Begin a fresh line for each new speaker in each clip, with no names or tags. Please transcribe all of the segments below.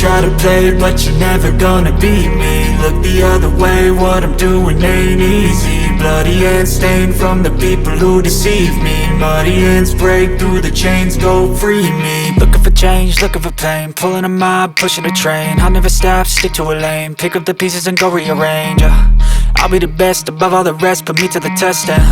try to play, but you're never gonna beat me. Look the other way, what I'm doing ain't easy. Bloody hands stained from the people who deceive me. Muddy hands break through the chains, go free me. Looking for change, looking for pain, pulling a mob, pushing a train. I'll never stop, stick to a lane, pick up the pieces and go rearrange. I'll be the best above all the rest, put me to the test and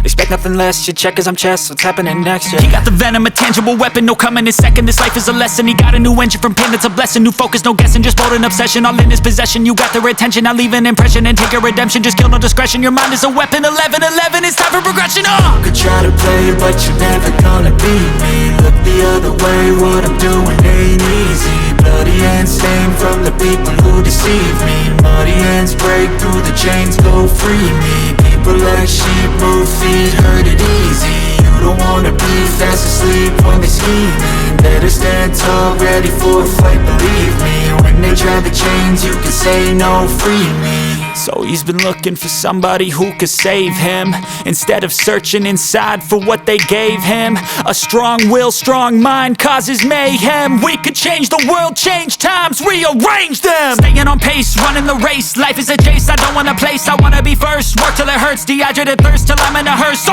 expect nothing less, you check as I'm chess, what's happening next, yeah. He got the venom, a tangible weapon, no coming in second. This life is a lesson, he got a new engine from pain, that's a blessing. New focus, no guessing, just bold and obsession, all in his possession. You got their attention, I'll leave an impression and take a redemption. Just kill, no discretion, your mind is a weapon. 11-11, it's time for progression, You could try to play, but you're never gonna beat me. Look the other way, what I'm doing ain't easy. Bloody hands stained from the people who deceive me. Muddy hands break through the chains, go free me. People like sheep move feet, hurt it easy. You don't wanna be fast asleep when they scheming. Better stand tall, ready for a fight, believe me. When they try the chains, you can say no, free me. So he's been looking for somebody who could save him, instead of searching inside for what they gave him. A strong will, strong mind causes mayhem. We could change the world, change times, rearrange them. Staying on pace, running the race. Life is a chase, I don't want a place, I wanna be first. Work till it hurts, dehydrated thirst till I'm in a hearse.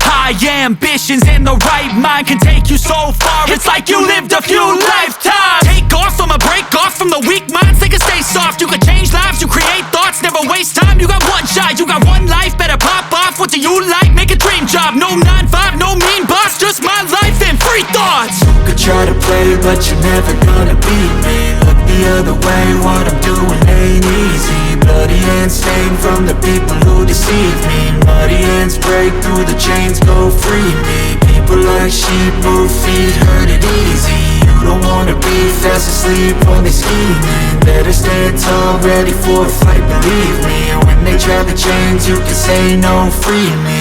High ambitions in the right mind can take you so far. It's like you lived a few lifetimes. Take off, I'ma break off from the weak minds. They can stay soft, you can change lives, you create thoughts. Never waste time, you got one shot, you got one life. Better pop off, what do you like? Make a dream job, no 9-5, no mean boss. Just my life and free thoughts. You could try to play, but you're never gonna beat me. Look the other way, what I'm doing ain't easy. Bloody hands stained from the people who deceive me. Muddy hands break through the chains, go free me. People like sheep move feet, hurt it easy. You don't wanna be fast asleep when they scheming. Better stand tall, ready for a fight, believe me. When they try the chains, you can say no, free me.